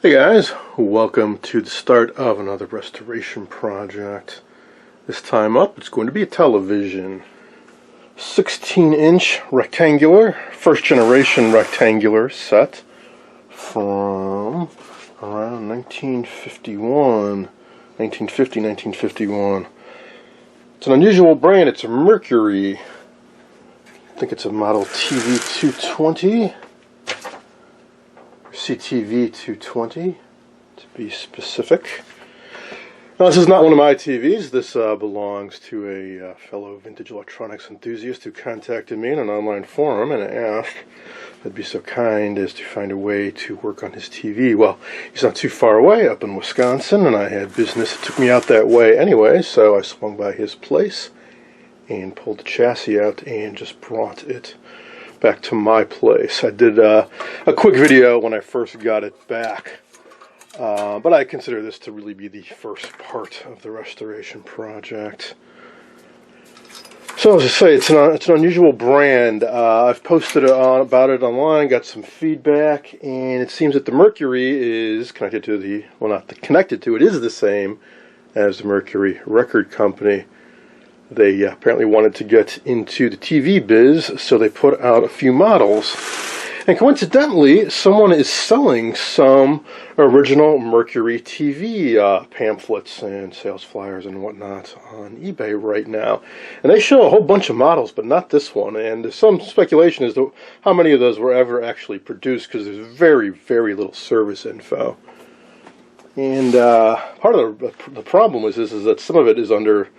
Hey guys, welcome to the start of another restoration project. This time up, it's going to be a television. 16-inch rectangular, first generation rectangular set from around 1951. It's an unusual brand. It's a Mercury. I think it's a model TV-220. CTV-220 to be specific. Now, this is not one of my TVs. This belongs to a fellow vintage electronics enthusiast who contacted me in an online forum and asked if I'd be so kind as to find a way to work on his TV. Well, he's not too far away, up in Wisconsin, and I had business that took me out that way anyway, so I swung by his place and pulled the chassis out and just brought it back to my place. I did a quick video when I first got it back, but I consider this to really be the first part of the restoration project. So as I say, it's an unusual brand. I've posted about it online, got some feedback, and it seems that the Mercury is connected to the, well, not connected to, it is the same as the Mercury record company. They apparently wanted to get into the TV biz, so they put out a few models. And coincidentally, someone is selling some original Mercury TV pamphlets and sales flyers and whatnot on eBay right now. And they show a whole bunch of models, but not this one. And there's some speculation as to how many of those were ever actually produced, because there's very, very little service info. And part of the problem is that some of it is under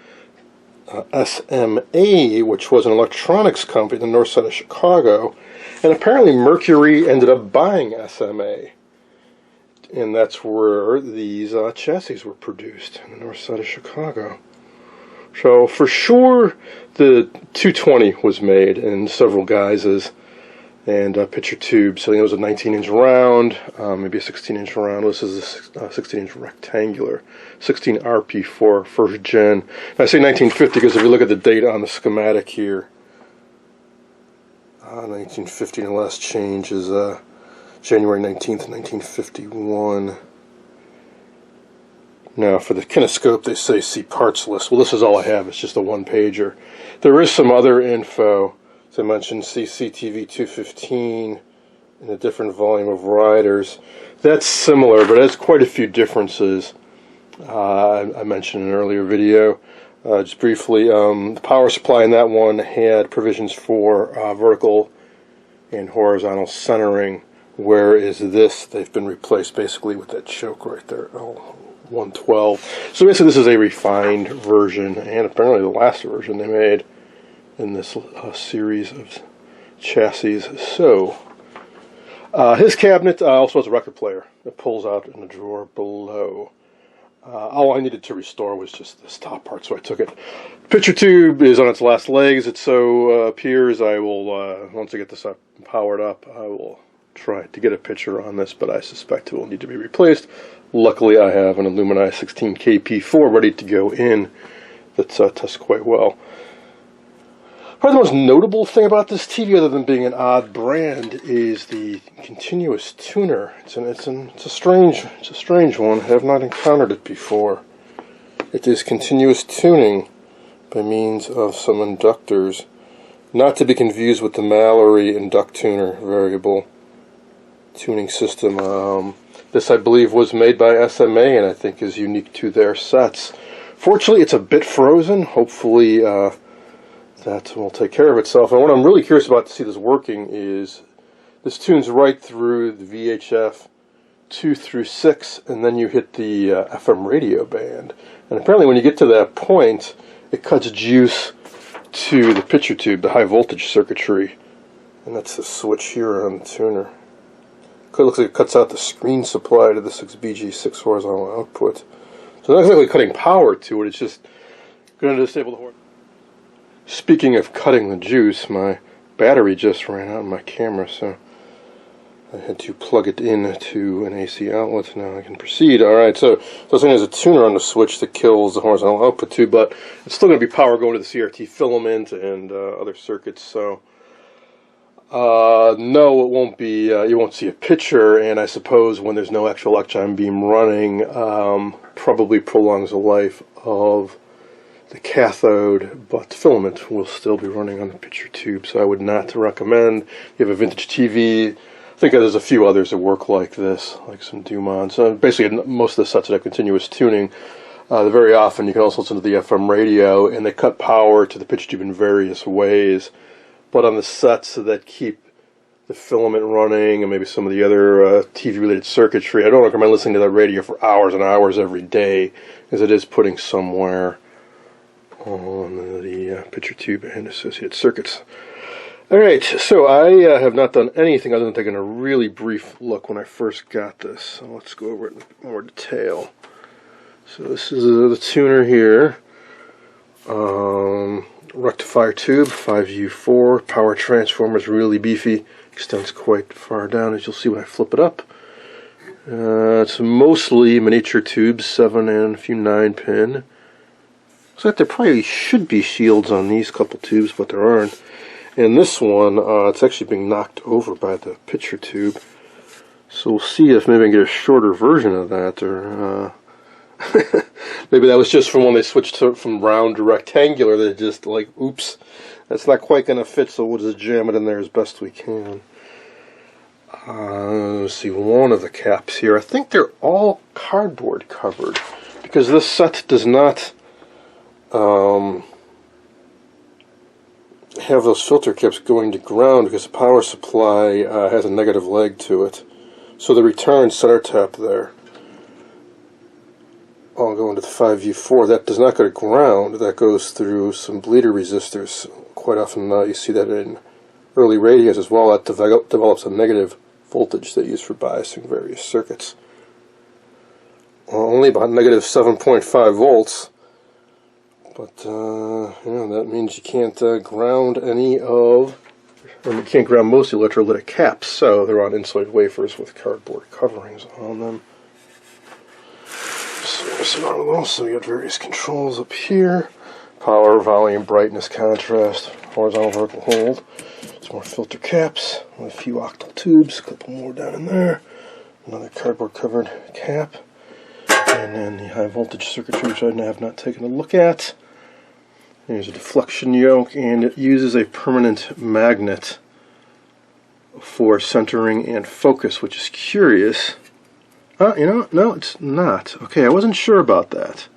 SMA, which was an electronics company in the north side of Chicago, and apparently Mercury ended up buying SMA, and that's where these chassis were produced, in the north side of Chicago. So for sure the 220 was made in several guises and picture tubes. So I think it was a 19-inch round, maybe a 16-inch round. This is a 16-inch rectangular, 16 RP4 first gen. And I say 1950 because if you look at the date on the schematic here, 1950, and the last change is January 19th, 1951. Now for the kinescope, they say see parts list. Well, this is all I have. It's just a one-pager. There is some other info. As I mentioned, CTV-215 in a different volume of riders. That's similar, but it has quite a few differences. I mentioned in an earlier video. Just briefly, the power supply in that one had provisions for vertical and horizontal centering, whereas this, they've been replaced basically with that choke right there, 112. So basically this is a refined version, and apparently the last version they made in this series of chassis. So his cabinet also has a record player that pulls out in the drawer below. All I needed to restore was just this top part, so I took it. Picture tube is on its last legs. It so appears. I will, once I get this powered up, I will try to get a picture on this, but I suspect it will need to be replaced. Luckily, I have an Illumini 16K P4 ready to go in that tests quite well. Probably the most notable thing about this TV, other than being an odd brand, is the continuous tuner. It's a strange one. I have not encountered it before. It is continuous tuning by means of some inductors, not to be confused with the Mallory induct tuner variable tuning system. This, I believe, was made by SMA and I think is unique to their sets. Fortunately, it's a bit frozen. Hopefully, that will take care of itself. And what I'm really curious about to see this working is this tunes right through the VHF 2 through 6, and then you hit the FM radio band. And apparently when you get to that point, it cuts juice to the picture tube, the high voltage circuitry. And that's the switch here on the tuner. It looks like it cuts out the screen supply to the 6BG6 horizontal output. So it's not exactly cutting power to it, it's just going to disable the horn. Speaking of cutting the juice, my battery just ran out on my camera, so I had to plug it in to an AC outlet. Now I can proceed. Alright, so this thing has a tuner on the switch that kills the horizontal output tube, but it's still going to be power going to the CRT filament and other circuits, so No, it won't be. You won't see a picture, and I suppose when there's no actual electron beam running, probably prolongs the life of the cathode, but the filament will still be running on the picture tube. So I would not recommend. You have a vintage TV. I think there's a few others that work like this, like some Dumont. So basically, most of the sets that have continuous tuning. Very often, you can also listen to the FM radio, and they cut power to the picture tube in various ways. But on the sets that keep the filament running and maybe some of the other TV-related circuitry, I don't recommend listening to that radio for hours and hours every day, as it is putting somewhere on the picture tube and associated circuits. Alright, so I have not done anything other than taking a really brief look when I first got this. So let's go over it in more detail. So this is the tuner here. Rectifier tube, 5U4, power transformer is really beefy, extends quite far down as you'll see when I flip it up. It's mostly miniature tubes, 7 and a few 9 pin. Looks like there probably should be shields on these couple tubes, but there aren't. And this one, it's actually being knocked over by the picture tube. So we'll see if maybe I can get a shorter version of that, or maybe that was just from when they switched from round to rectangular. They just like, oops, that's not quite going to fit, so we'll just jam it in there as best we can. Let's see, one of the caps here. I think they're all cardboard covered, because this set does not have those filter caps going to ground, because the power supply has a negative leg to it. So the return center tap there, I'll go into the 5U4, that does not go to ground, that goes through some bleeder resistors. Quite often you see that in early radios as well. That develops a negative voltage they use for biasing various circuits. Only about negative 7.5 volts, but that means you can't ground any of, or you can't ground most electrolytic caps, so they're on insulated wafers with cardboard coverings on them. So we got various controls up here: power, volume, brightness, contrast, horizontal, vertical hold. Some more filter caps, a few octal tubes, a couple more down in there, another cardboard covered cap, and then the high voltage circuitry, which I have not taken a look at. There's a deflection yoke, and it uses a permanent magnet for centering and focus, which is curious. No, it's not. Okay, I wasn't sure about that.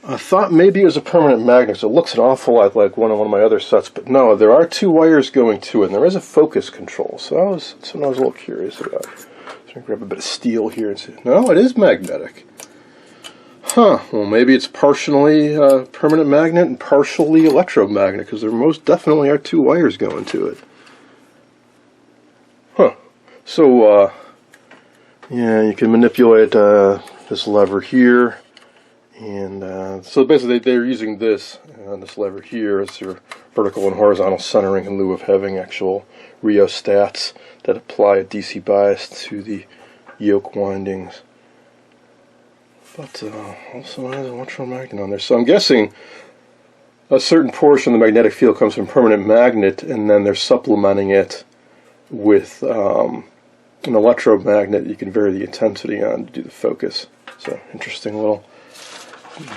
I thought maybe it was a permanent magnet, so it looks an awful lot like one of my other sets, but no, there are 2 wires going to it, and there is a focus control, so that's what I was a little curious about. So I'm going to grab a bit of steel here and see. No, it is magnetic. Huh, well maybe it's partially permanent magnet and partially electromagnet, because there most definitely are 2 wires going to it. Huh, so yeah, you can manipulate this lever here, and so basically they're using this lever here as your vertical and horizontal centering in lieu of having actual rheostats that apply a DC bias to the yoke windings. But also has an electromagnet on there, so I'm guessing a certain portion of the magnetic field comes from permanent magnet, and then they're supplementing it with an electromagnet you can vary the intensity on to do the focus. So interesting little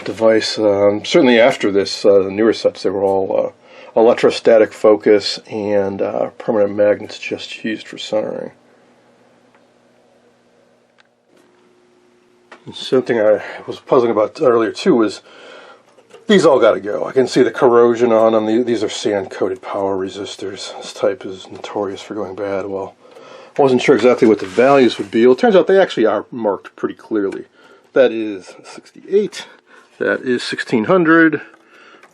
device. Certainly after this, the newer sets, they were all electrostatic focus and permanent magnets just used for centering. Something I was puzzling about earlier too was these all got to go. I can see the corrosion on them. These are sand-coated power resistors. This type is notorious for going bad. Well, I wasn't sure exactly what the values would be. Well, it turns out they actually are marked pretty clearly. That is 68. That is 1600.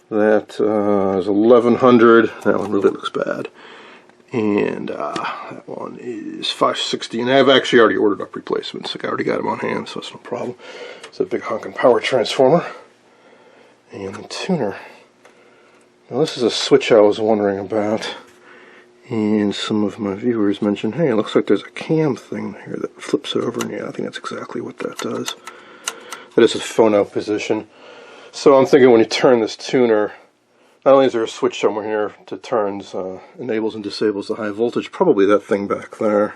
That is 1100. That one really looks bad. And that one is 560. And I've actually already ordered up replacements. Like I already got them on hand, so it's no problem. It's a big honking power transformer. And the tuner. Now this is a switch I was wondering about. And some of my viewers mentioned, hey, it looks like there's a cam thing here that flips over. And yeah, I think that's exactly what that does. That is a phono position. So I'm thinking when you turn this tuner, Not only is there a switch somewhere here that turns, enables and disables the high voltage, probably that thing back there.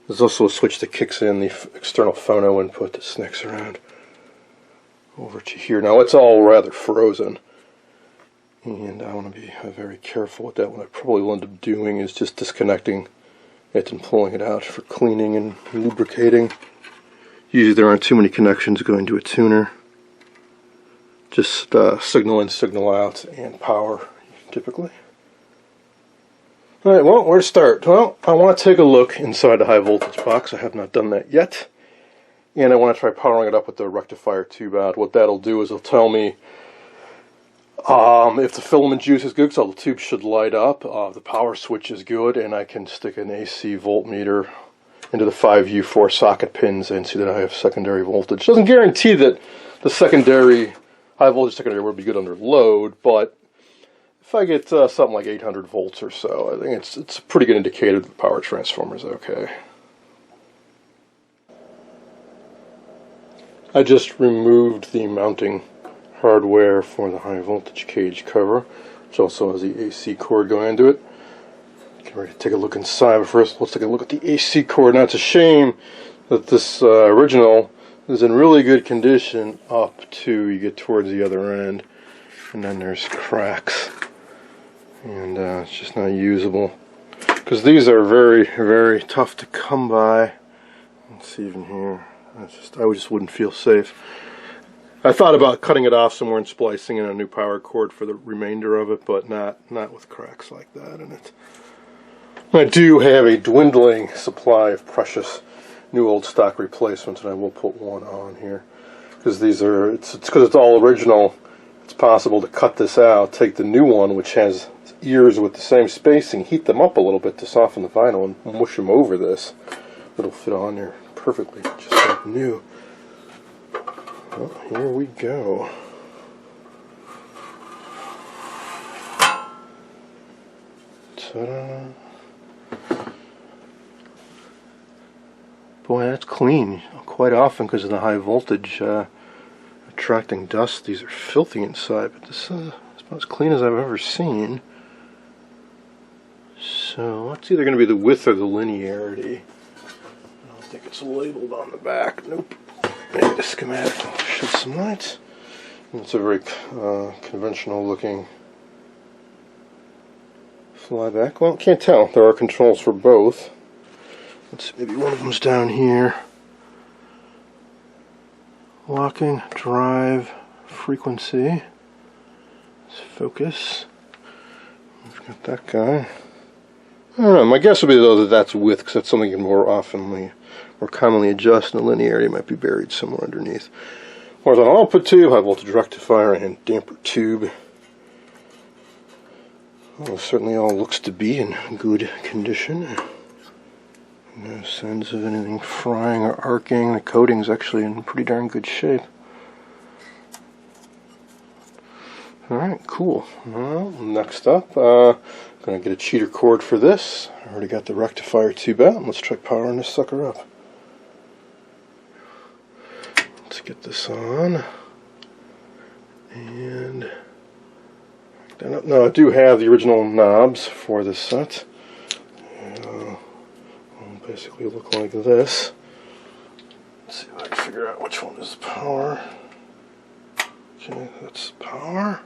There's also a switch that kicks in the external phono input that snakes around over to here. Now it's all rather frozen, and I want to be very careful with that. What I probably will end up doing is just disconnecting it and pulling it out for cleaning and lubricating. Usually there aren't too many connections going to a tuner. Just signal in, signal out, and power, typically. Alright, well, where to start? Well, I want to take a look inside the high voltage box. I have not done that yet. And I want to try powering it up with the rectifier tube out. What that'll do is it'll tell me if the filament juice is good, so the tube should light up, the power switch is good, and I can stick an AC voltmeter into the 5U4 socket pins and see that I have secondary voltage. Doesn't guarantee that the secondary, high voltage secondary will be good under load, but if I get something like 800 volts or so, I think it's a pretty good indicator that the power transformer is okay. I just removed the mounting hardware for the high voltage cage cover, which also has the AC cord going into it. Get ready to take a look inside, but first let's take a look at the AC cord. Now it's a shame that this original is in really good condition up to you get towards the other end, and then there's cracks, and it's just not usable, because these are very, very tough to come by. Let's see, even here, I just wouldn't feel safe. I thought about cutting it off somewhere and splicing in a new power cord for the remainder of it, but not with cracks like that in it. I do have a dwindling supply of precious new old stock replacements, and I will put one on here, because these are, it's because it's all original. It's possible to cut this out, take the new one, which has ears with the same spacing, heat them up a little bit to soften the vinyl, and mush them over this. It'll fit on there perfectly, just like new. Well, here we go. Ta-da! Boy, that's clean. Quite often, because of the high voltage attracting dust, these are filthy inside, but this is about as clean as I've ever seen. So, it's either going to be the width or the linearity. I don't think it's labeled on the back. Nope. Maybe the schematic will shed some light. And it's a very conventional looking flyback. Well, can't tell. There are controls for both. Let's see, maybe one of them's down here. Locking, drive, frequency. Let's focus. We've got that guy. I don't know, my guess would be though that that's width, because that's something you can more commonly adjust, and the linearity might be buried somewhere underneath. Horizontal output tube, high voltage rectifier, and damper tube. Well, certainly all looks to be in good condition. No signs of anything frying or arcing. The coating's actually in pretty darn good shape. Alright, cool. Well, next up, I'm going to get a cheater cord for this. I already got the rectifier tube out. Let's try powering this sucker up. Let's get this on. And now I do have the original knobs for this set. Will basically look like this. Let's see if I can figure out which one is power. Okay, that's power.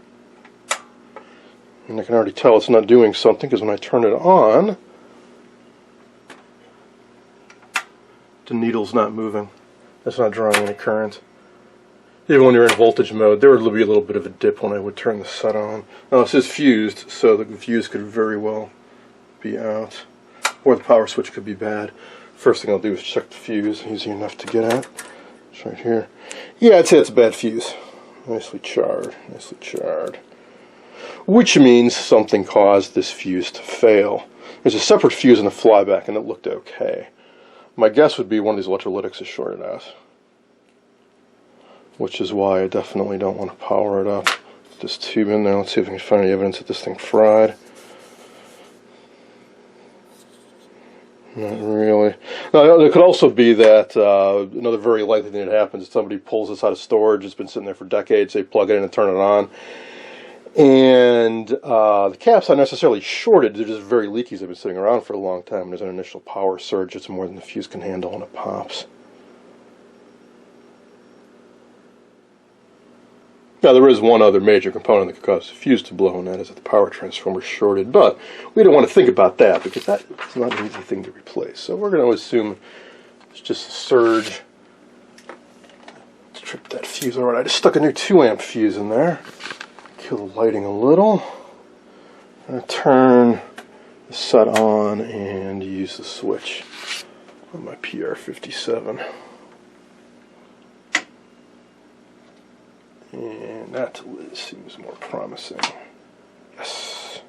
And I can already tell it's not doing something, because when I turn it on, the needle's not moving. It's not drawing any current. Even when you're in voltage mode, there would be a little bit of a dip when I would turn the set on. Now this is fused, so the fuse could very well be out. Or the power switch could be bad. First thing I'll do is check the fuse. Easy enough to get at. It's right here. Yeah, I'd say it's a bad fuse. Nicely charred. Nicely charred. Which means something caused this fuse to fail. There's a separate fuse in the flyback, and it looked okay. My guess would be one of these electrolytics is shorted out, which is why I definitely don't want to power it up. Put this tube in there. Let's see if we can find any evidence that this thing fried. Not really. Now, there could also be that another very likely thing that happens is somebody pulls this out of storage. It's been sitting there for decades. They plug it in and turn it on, And the cap's not necessarily shorted, they're just very leaky. They've been sitting around for a long time. There's an initial power surge that's more than the fuse can handle, and it pops. Now, there is one other major component that could cause the fuse to blow, and that is that the power transformer is shorted. But we don't want to think about that, because that is not an easy thing to replace. So we're going to assume it's just a surge. Let's trip that fuse. All right, I just stuck a new 2-amp fuse in there. Kill the lighting a little. I'm going to turn the set on and use the switch on my PR57. And that seems more promising. Yes.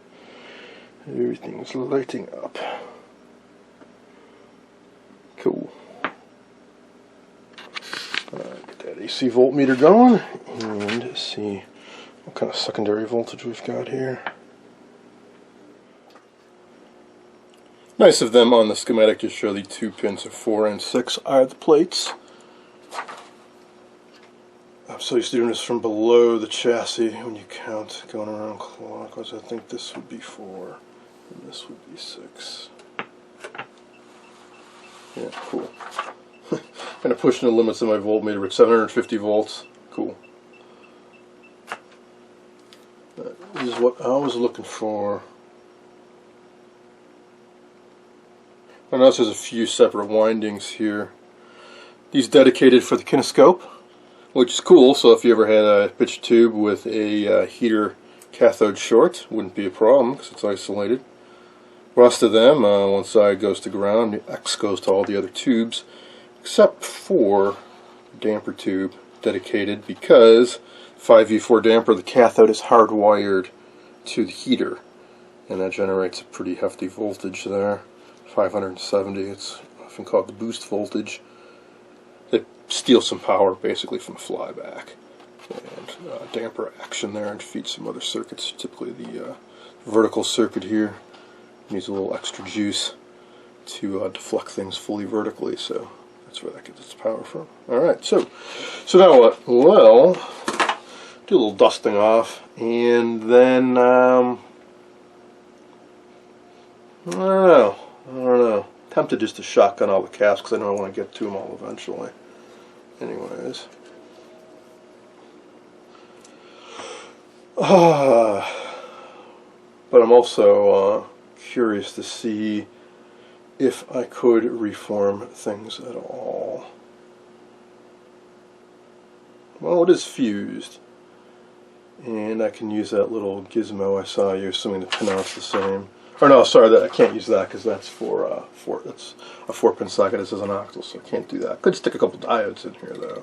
Everything's lighting up. Cool. Get that AC voltmeter going and see what kind of secondary voltage we've got here. Nice of them on the schematic to show the 2 pins of 4 and 6 are the plates. I'm so used to doing this from below the chassis when you count going around clockwise. I think this would be 4 and this would be 6. Yeah, cool. Kind of pushing the limits of my voltmeter with 750 volts. Cool. This is what I was looking for. I notice there's a few separate windings here. These dedicated for the kinescope, which is cool. So if you ever had a pitch tube with a heater cathode short, wouldn't be a problem because it's isolated. The rest of them, one side goes to ground, the X goes to all the other tubes, except for the damper tube dedicated, because 5V4 damper, the cathode is hardwired to the heater, and that generates a pretty hefty voltage there, 570. It's often called the boost voltage. It steals some power basically from the flyback, and damper action there, and feeds some other circuits. Typically the vertical circuit here needs a little extra juice to deflect things fully vertically, so that's where that gets its power from. Alright, so now what? Well, do a little dusting off, and then I don't know. Tempted just to shotgun all the caps because I know I want to get to them all eventually. Anyways. But I'm also curious to see if I could reform things at all. Well, it is fused, and I can use that little gizmo I saw you, assuming the pinout's the same. Or no, sorry, that I can't use that because that's for that's a 4-pin socket. This is an octal, so I can't do that. Could stick a couple diodes in here though.